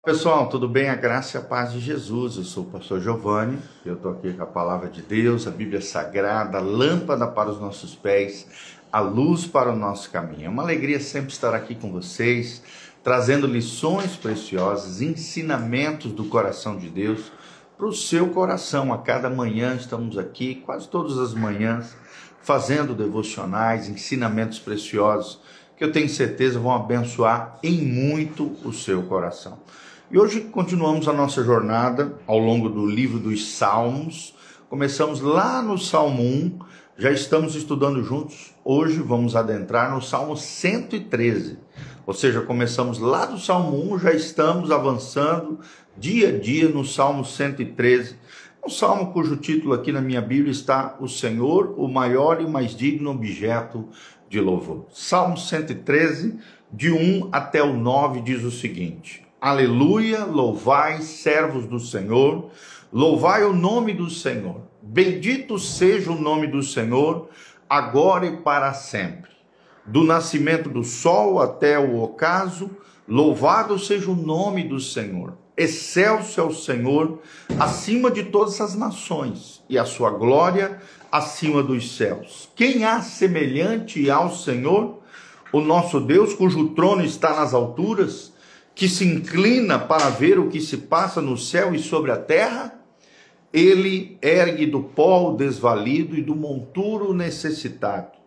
Pessoal, tudo bem? A graça e a paz de Jesus. Eu sou o pastor Giovanni, eu estou aqui com a palavra de Deus, a Bíblia Sagrada, a lâmpada para os nossos pés, a luz para o nosso caminho. É uma alegria sempre estar aqui com vocês, trazendo lições preciosas, ensinamentos do coração de Deus para o seu coração. A cada manhã estamos aqui, quase todas as manhãs, fazendo devocionais, ensinamentos preciosos, que eu tenho certeza vão abençoar em muito o seu coração. E hoje continuamos a nossa jornada ao longo do livro dos Salmos. Começamos lá no Salmo 1, já estamos estudando juntos. Hoje vamos adentrar no Salmo 113. Ou seja, começamos lá do Salmo 1, já estamos avançando dia a dia no Salmo 113. Um salmo cujo título aqui na minha Bíblia está: O Senhor, o maior e mais digno objeto de louvor. Salmo 113, de 1 até o 9, diz o seguinte: Aleluia, louvai, servos do Senhor, louvai o nome do Senhor. Bendito seja o nome do Senhor, agora e para sempre. Do nascimento do sol até o ocaso, louvado seja o nome do Senhor. Excelso é o Senhor acima de todas as nações, e a sua glória acima dos céus. Quem há semelhante ao Senhor, o nosso Deus, cujo trono está nas alturas, que se inclina para ver o que se passa no céu e sobre a terra? Ele ergue do pó o desvalido e do monturo o necessitado,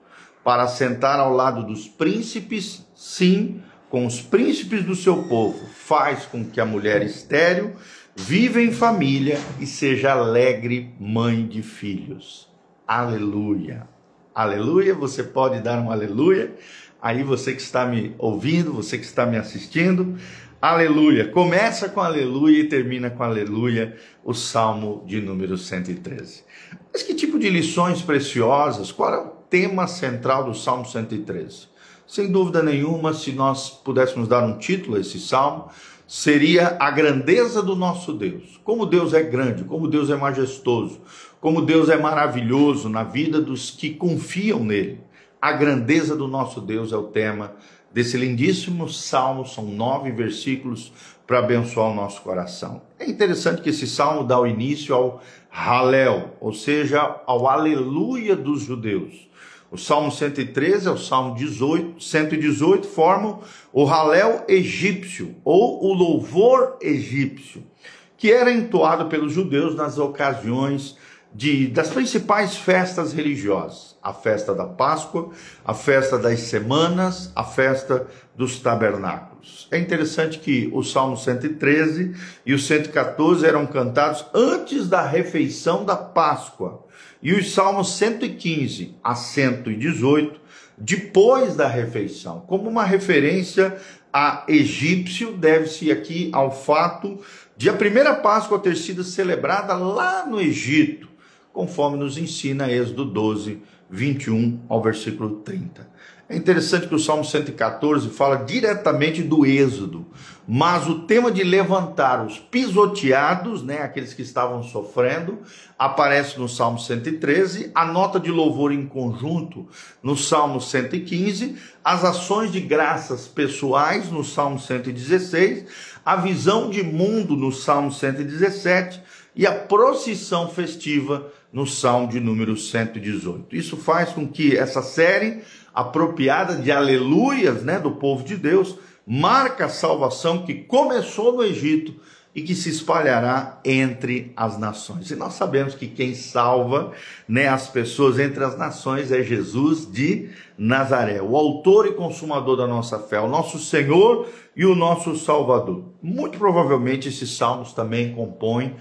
para sentar ao lado dos príncipes, sim, com os príncipes do seu povo. Faz com que a mulher estéril viva em família e seja alegre mãe de filhos. Aleluia. Aleluia. Você pode dar um aleluia. Aí você que está me ouvindo, você que está me assistindo, aleluia. Começa com aleluia e termina com aleluia o Salmo de número 113. Mas que tipo de lições preciosas? Qual é o tema central do Salmo 113? Sem dúvida nenhuma, se nós pudéssemos dar um título a esse Salmo, seria a grandeza do nosso Deus. Como Deus é grande, como Deus é majestoso, como Deus é maravilhoso na vida dos que confiam nele. A grandeza do nosso Deus é o tema desse lindíssimo salmo. São 9 versículos para abençoar o nosso coração. É interessante que esse salmo dá o início ao Halel, ou seja, ao aleluia dos judeus. O salmo 113 é o salmo 118 formam o Halel egípcio, ou o louvor egípcio, que era entoado pelos judeus nas ocasiões das principais festas religiosas: a festa da Páscoa, a festa das semanas, a festa dos tabernáculos. É interessante que o Salmo 113 e o 114 eram cantados antes da refeição da Páscoa, e os Salmos 115 a 118 depois da refeição. Como uma referência a egípcio, deve-se aqui ao fato de a primeira Páscoa ter sido celebrada lá no Egito, conforme nos ensina Êxodo 12, 21 ao versículo 30. É interessante que o Salmo 114 fala diretamente do Êxodo, mas o tema de levantar os pisoteados, aqueles que estavam sofrendo, aparece no Salmo 113, a nota de louvor em conjunto no Salmo 115, as ações de graças pessoais no Salmo 116, a visão de mundo no Salmo 117 e a procissão festiva no Salmo de número 118. Isso faz com que essa série apropriada de aleluias, do povo de Deus, marca a salvação que começou no Egito e que se espalhará entre as nações. E nós sabemos que quem salva, as pessoas entre as nações é Jesus de Nazaré, o autor e consumador da nossa fé, o nosso Senhor e o nosso Salvador. Muito provavelmente esses salmos também compõem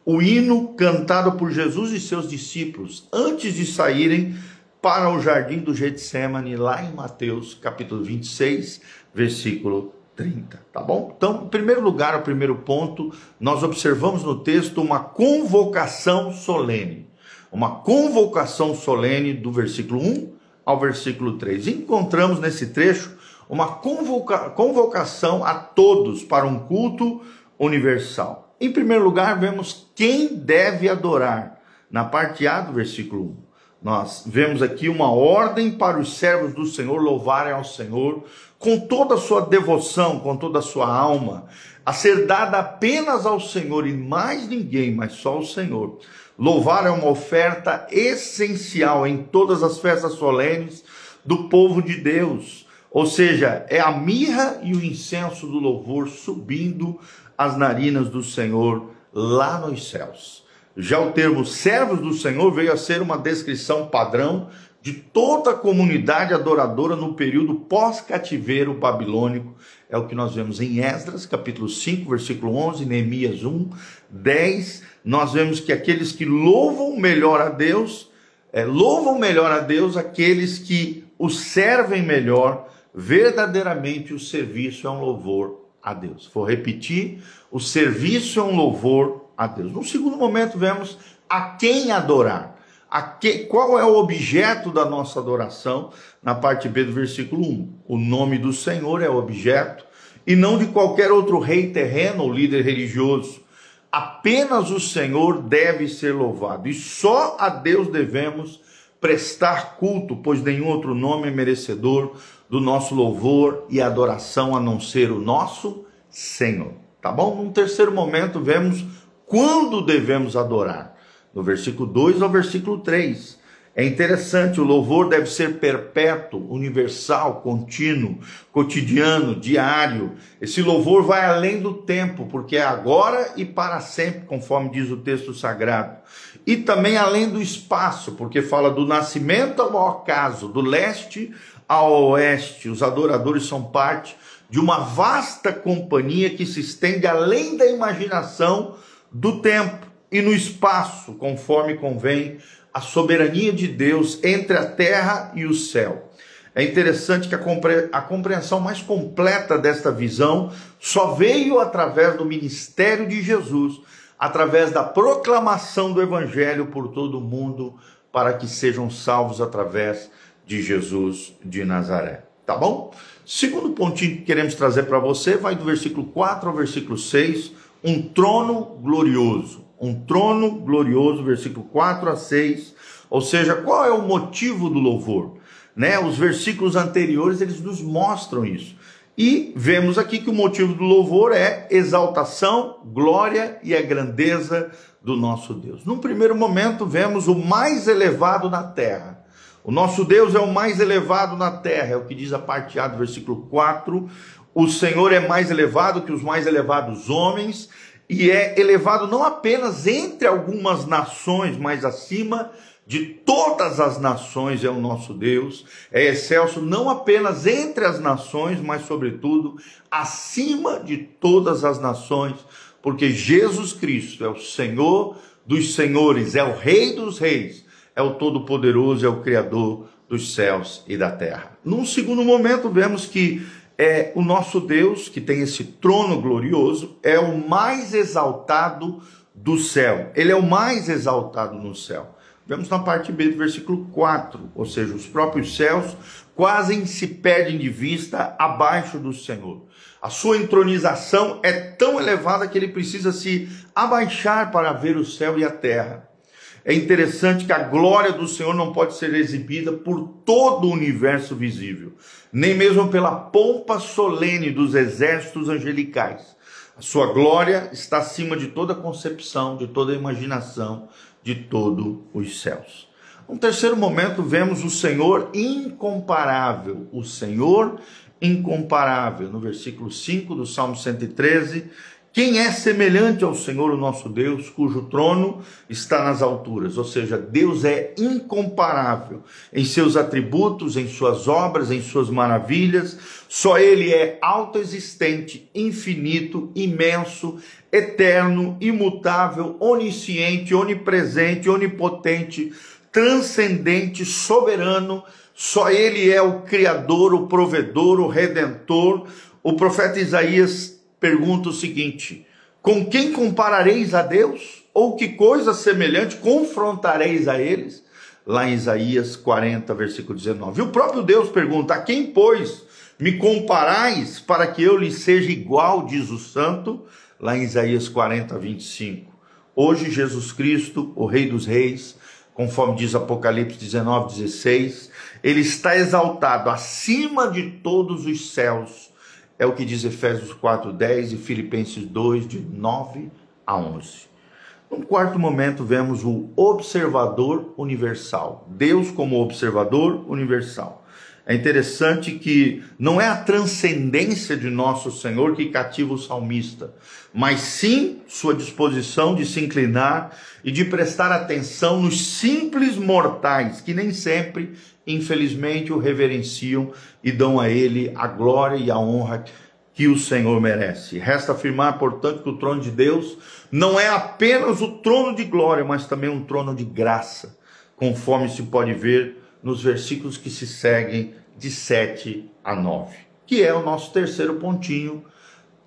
o hino cantado por Jesus e seus discípulos antes de saírem para o jardim do Getsêmani, lá em Mateus capítulo 26, versículo 30, tá bom? Então, em primeiro lugar, o primeiro ponto, nós observamos no texto uma convocação solene. Uma convocação solene do versículo 1 ao versículo 3. Encontramos nesse trecho uma convocação a todos para um culto universal. Em primeiro lugar, vemos quem deve adorar, na parte A do versículo 1. Nós vemos aqui uma ordem para os servos do Senhor louvarem ao Senhor com toda a sua devoção, com toda a sua alma, a ser dada apenas ao Senhor e mais ninguém, mas só ao Senhor. Louvar é uma oferta essencial em todas as festas solenes do povo de Deus. Ou seja, é a mirra e o incenso do louvor subindo as narinas do Senhor lá nos céus. Já o termo servos do Senhor veio a ser uma descrição padrão de toda a comunidade adoradora no período pós-cativeiro babilônico. É o que nós vemos em Esdras, capítulo 5, versículo 11, Neemias 1, 10. Nós vemos que aqueles que louvam melhor a Deus aqueles que o servem melhor. Verdadeiramente o serviço é um louvor a Deus. Vou repetir, o serviço é um louvor a Deus. No segundo momento vemos a quem adorar. Qual é o objeto da nossa adoração? Na parte B do versículo 1. O nome do Senhor é o objeto e não de qualquer outro rei terreno ou líder religioso. Apenas o Senhor deve ser louvado e só a Deus devemos prestar culto, pois nenhum outro nome é merecedor do nosso louvor e adoração a não ser o nosso Senhor. Tá bom? Num terceiro momento vemos quando devemos adorar. No versículo 2 ao versículo 3. É interessante, o louvor deve ser perpétuo, universal, contínuo, cotidiano, diário. Esse louvor vai além do tempo, porque é agora e para sempre, conforme diz o texto sagrado. E também além do espaço, porque fala do nascimento ao ocaso, do leste ao oeste. Os adoradores são parte de uma vasta companhia que se estende além da imaginação do tempo e no espaço, conforme convém a soberania de Deus entre a terra e o céu. É interessante que a compreensão mais completa desta visão só veio através do ministério de Jesus, através da proclamação do evangelho por todo o mundo, para que sejam salvos através de Jesus de Nazaré. Tá bom? Segundo pontinho que queremos trazer para você, vai do versículo 4 ao versículo 6, um trono glorioso. Um trono glorioso, versículo 4 a 6. Ou seja, qual é o motivo do louvor? Os versículos anteriores, eles nos mostram isso. E vemos aqui que o motivo do louvor é exaltação, glória e a grandeza do nosso Deus. Num primeiro momento, vemos o mais elevado na terra. O nosso Deus é o mais elevado na terra, é o que diz a parte A do versículo 4. O Senhor é mais elevado que os mais elevados homens, e é elevado não apenas entre algumas nações, mas acima de todas as nações é o nosso Deus. É excelso não apenas entre as nações, mas sobretudo acima de todas as nações, porque Jesus Cristo é o Senhor dos senhores, é o Rei dos reis, é o Todo-Poderoso, é o Criador dos céus e da terra. Num segundo momento vemos que o nosso Deus, que tem esse trono glorioso, é o mais exaltado do céu. Ele é o mais exaltado no céu. Vemos na parte B do versículo 4, ou seja, os próprios céus quase se perdem de vista abaixo do Senhor. A sua entronização é tão elevada que ele precisa se abaixar para ver o céu e a terra. É interessante que a glória do Senhor não pode ser exibida por todo o universo visível, nem mesmo pela pompa solene dos exércitos angelicais. A sua glória está acima de toda concepção, de toda imaginação, de todos os céus. No terceiro momento, vemos o Senhor incomparável. O Senhor incomparável. No versículo 5 do Salmo 113, quem é semelhante ao Senhor, o nosso Deus, cujo trono está nas alturas? Ou seja, Deus é incomparável em seus atributos, em suas obras, em suas maravilhas. Só Ele é autoexistente, infinito, imenso, eterno, imutável, onisciente, onipresente, onipotente, transcendente, soberano. Só Ele é o Criador, o provedor, o Redentor. O profeta Isaías pergunta o seguinte: com quem comparareis a Deus? Ou que coisa semelhante confrontareis a eles? Lá em Isaías 40, versículo 19. E o próprio Deus pergunta: a quem, pois, me comparais para que eu lhe seja igual, diz o santo? Lá em Isaías 40, 25. Hoje Jesus Cristo, o Rei dos Reis, conforme diz Apocalipse 19:16, ele está exaltado acima de todos os céus, é o que diz Efésios 4:10 e Filipenses 2, de 9 a 11. No quarto momento, vemos o observador universal. Deus como observador universal. É interessante que não é a transcendência de nosso Senhor que cativa o salmista, mas sim sua disposição de se inclinar e de prestar atenção nos simples mortais, que nem sempre, infelizmente, o reverenciam e dão a ele a glória e a honra que o Senhor merece. Resta afirmar, portanto, que o trono de Deus não é apenas o trono de glória, mas também um trono de graça, conforme se pode ver nos versículos que se seguem de 7 a 9, que é o nosso terceiro pontinho.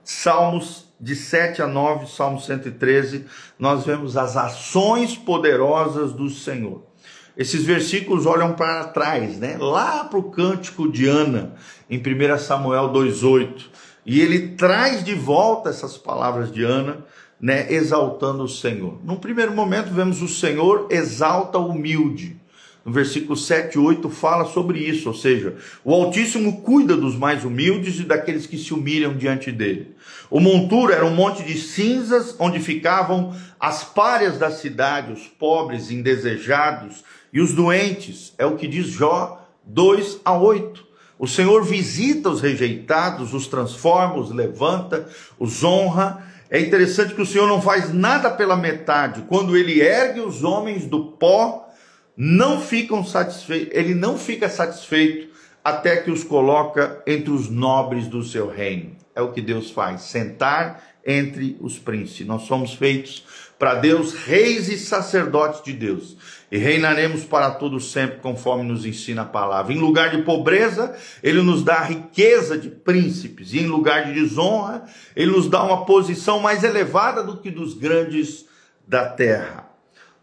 Salmos de 7 a 9, Salmo 113, nós vemos as ações poderosas do Senhor. Esses versículos olham para trás, né? Lá para o cântico de Ana, em 1 Samuel 2:8, e ele traz de volta essas palavras de Ana, né? Exaltando o Senhor. Num primeiro momento vemos o Senhor exalta o humilde. No versículo 7 e 8 fala sobre isso, ou seja, o Altíssimo cuida dos mais humildes e daqueles que se humilham diante dele. O monturo era um monte de cinzas onde ficavam as párias da cidade, os pobres, indesejados e os doentes, é o que diz Jó 2 a 8. O Senhor visita os rejeitados, os transforma, os levanta, os honra. É interessante que o Senhor não faz nada pela metade. Quando ele ergue os homens do pó, não ficam satisfeitos, ele não fica satisfeito até que os coloca entre os nobres do seu reino. É o que Deus faz, sentar entre os príncipes. Nós somos feitos para Deus, reis e sacerdotes de Deus, e reinaremos para todo sempre, conforme nos ensina a palavra. Em lugar de pobreza, ele nos dá a riqueza de príncipes, e em lugar de desonra, ele nos dá uma posição mais elevada do que dos grandes da terra.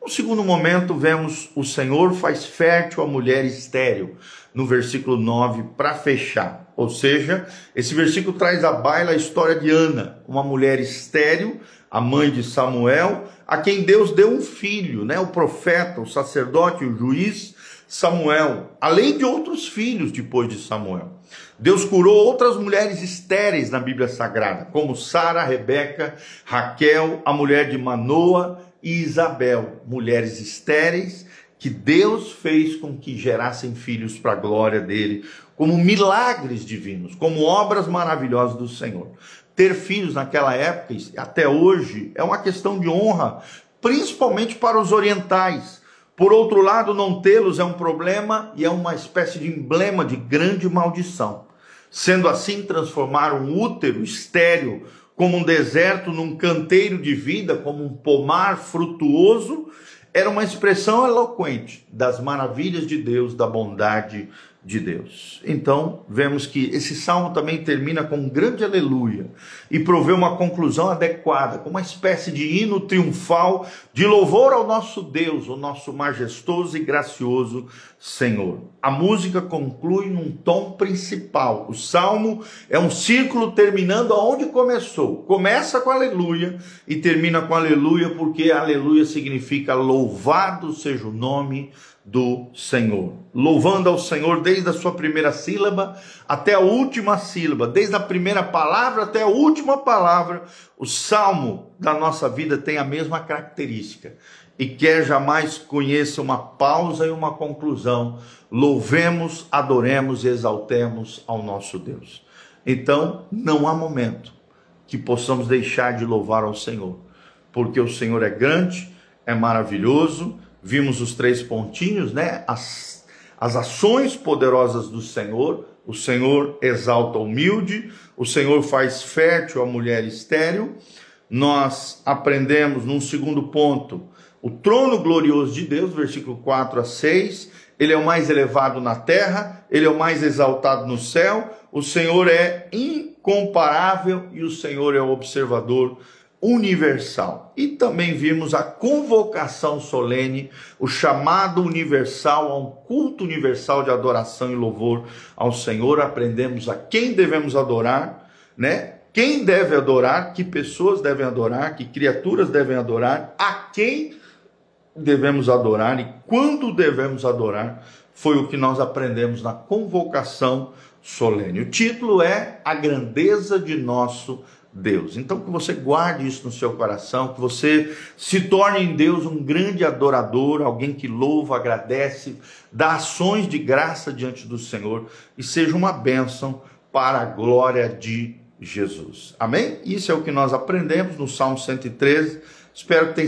No segundo momento, vemos o Senhor faz fértil a mulher estéril, no versículo 9, para fechar. Ou seja, esse versículo traz à baila a história de Ana, uma mulher estéril, a mãe de Samuel, a quem Deus deu um filho, né? O profeta, o sacerdote, o juiz Samuel, além de outros filhos depois de Samuel. Deus curou outras mulheres estéreis na Bíblia Sagrada, como Sara, Rebeca, Raquel, a mulher de Manoa e Isabel, mulheres estéreis que Deus fez com que gerassem filhos para a glória dele, como milagres divinos, como obras maravilhosas do Senhor. Ter filhos naquela época, até hoje, é uma questão de honra, principalmente para os orientais. Por outro lado, não tê-los é um problema e é uma espécie de emblema de grande maldição. Sendo assim, transformar um útero estéril como um deserto num canteiro de vida, como um pomar frutuoso, era uma expressão eloquente das maravilhas de Deus, da bondade de Deus. Então, vemos que esse salmo também termina com um grande aleluia e provê uma conclusão adequada, com uma espécie de hino triunfal de louvor ao nosso Deus, o nosso majestoso e gracioso Senhor. A música conclui num tom principal. O salmo é um círculo terminando aonde começou. Começa com aleluia e termina com aleluia, porque aleluia significa louvado seja o nome do Senhor. Louvando ao Senhor desde a sua primeira sílaba até a última sílaba, desde a primeira palavra até a última palavra. O salmo da nossa vida tem a mesma característica e quer jamais conheça uma pausa e uma conclusão. Louvemos, adoremos e exaltemos ao nosso Deus. Então, não há momento que possamos deixar de louvar ao Senhor, porque o Senhor é grande, é maravilhoso. Vimos os 3 pontinhos, né? As ações poderosas do Senhor. O Senhor exalta o humilde, o Senhor faz fértil a mulher estéril. Nós aprendemos num segundo ponto, o trono glorioso de Deus, versículo 4 a 6. Ele é o mais elevado na terra, ele é o mais exaltado no céu. O Senhor é incomparável e o Senhor é o observador universal. E também vimos a convocação solene, o chamado universal a um culto universal de adoração e louvor ao Senhor. Aprendemos a quem devemos adorar, né? Quem deve adorar, que pessoas devem adorar, que criaturas devem adorar, a quem devemos adorar e quando devemos adorar, foi o que nós aprendemos na convocação solene. O título é A Grandeza de Nosso Deus. Então que você guarde isso no seu coração, que você se torne em Deus um grande adorador, alguém que louva, agradece, dá ações de graça diante do Senhor e seja uma bênção para a glória de Jesus. Amém? Isso é o que nós aprendemos no Salmo 113. Espero que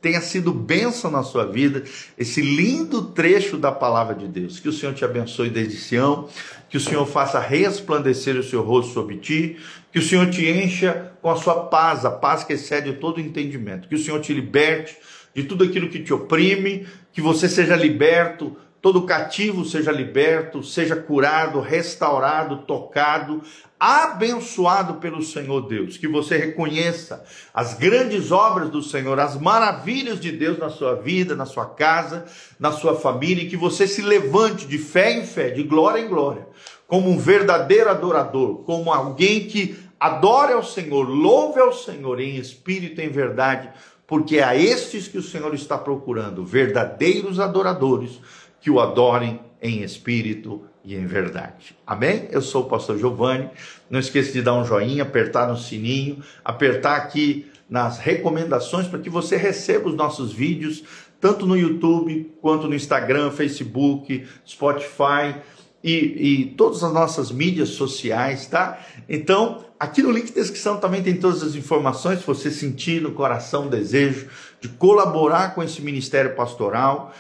tenha sido bênção na sua vida, esse lindo trecho da palavra de Deus. Que o Senhor te abençoe desde Sião, que o Senhor faça resplandecer o seu rosto sobre ti, que o Senhor te encha com a sua paz, a paz que excede todo entendimento. Que o Senhor te liberte de tudo aquilo que te oprime, que você seja liberto, todo cativo seja liberto, seja curado, restaurado, tocado, abençoado pelo Senhor Deus. Que você reconheça as grandes obras do Senhor, as maravilhas de Deus na sua vida, na sua casa, na sua família, e que você se levante de fé em fé, de glória em glória, como um verdadeiro adorador, como alguém que adore ao Senhor, louve ao Senhor em espírito e em verdade, porque é a estes que o Senhor está procurando, verdadeiros adoradores, que o adorem em espírito e em verdade. Amém? Eu sou o pastor Giovani. Não esqueça de dar um joinha, apertar no sininho, apertar aqui nas recomendações para que você receba os nossos vídeos, tanto no YouTube, quanto no Instagram, Facebook, Spotify e todas as nossas mídias sociais, tá? Então, aqui no link de descrição também tem todas as informações, se você sentir no coração o desejo de colaborar com esse ministério pastoral,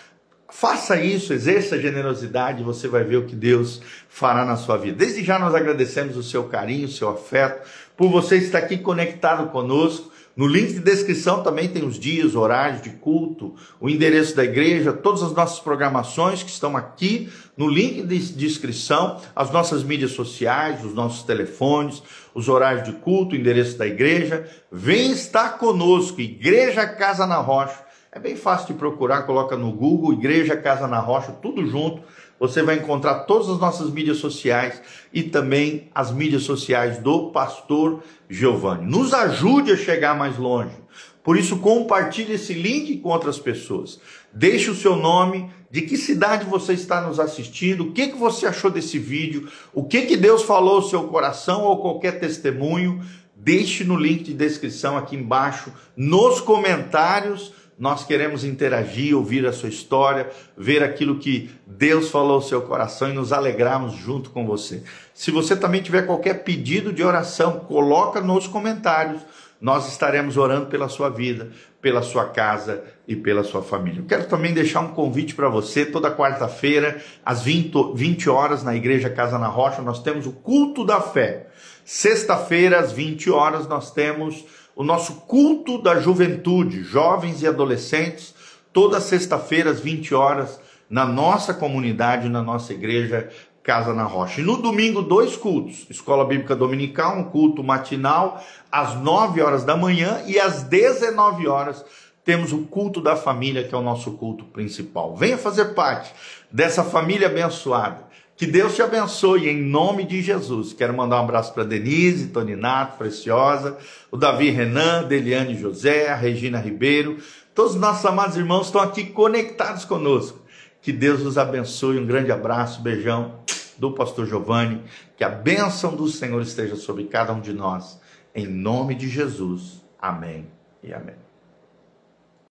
faça isso, exerça a generosidade, você vai ver o que Deus fará na sua vida. Desde já nós agradecemos o seu carinho, o seu afeto, por você estar aqui conectado conosco. No link de descrição também tem os dias, horários de culto, o endereço da igreja, todas as nossas programações que estão aqui no link de descrição, as nossas mídias sociais, os nossos telefones, os horários de culto, o endereço da igreja. Vem estar conosco, Igreja Casa na Rocha. É bem fácil de procurar, coloca no Google, Igreja Casa na Rocha, tudo junto. Você vai encontrar todas as nossas mídias sociais e também as mídias sociais do pastor Giovani. Nos ajude a chegar mais longe. Por isso, compartilhe esse link com outras pessoas. Deixe o seu nome, de que cidade você está nos assistindo, o que você achou desse vídeo, o que Deus falou ao seu coração ou qualquer testemunho. Deixe no link de descrição aqui embaixo, nos comentários. Nós queremos interagir, ouvir a sua história, ver aquilo que Deus falou ao seu coração e nos alegrarmos junto com você. Se você também tiver qualquer pedido de oração, coloca nos comentários. Nós estaremos orando pela sua vida, pela sua casa e pela sua família. Eu quero também deixar um convite para você. Toda quarta-feira, às 20 horas, na Igreja Casa na Rocha, nós temos o culto da fé. Sexta-feira, às 20 horas, nós temos o nosso culto da juventude, jovens e adolescentes, toda sexta-feira às 20 horas, na nossa comunidade, na nossa igreja Casa na Rocha. E no domingo, 2 cultos, Escola Bíblica Dominical, um culto matinal, às 9 horas da manhã, e às 19 horas temos o culto da família, que é o nosso culto principal. Venha fazer parte dessa família abençoada. Que Deus te abençoe em nome de Jesus. Quero mandar um abraço para Denise, Toninato, Preciosa, o Davi Renan, Deliane José, a Regina Ribeiro. Todos os nossos amados irmãos estão aqui conectados conosco. Que Deus os abençoe. Um grande abraço, beijão do pastor Giovani. Que a bênção do Senhor esteja sobre cada um de nós. Em nome de Jesus. Amém e amém.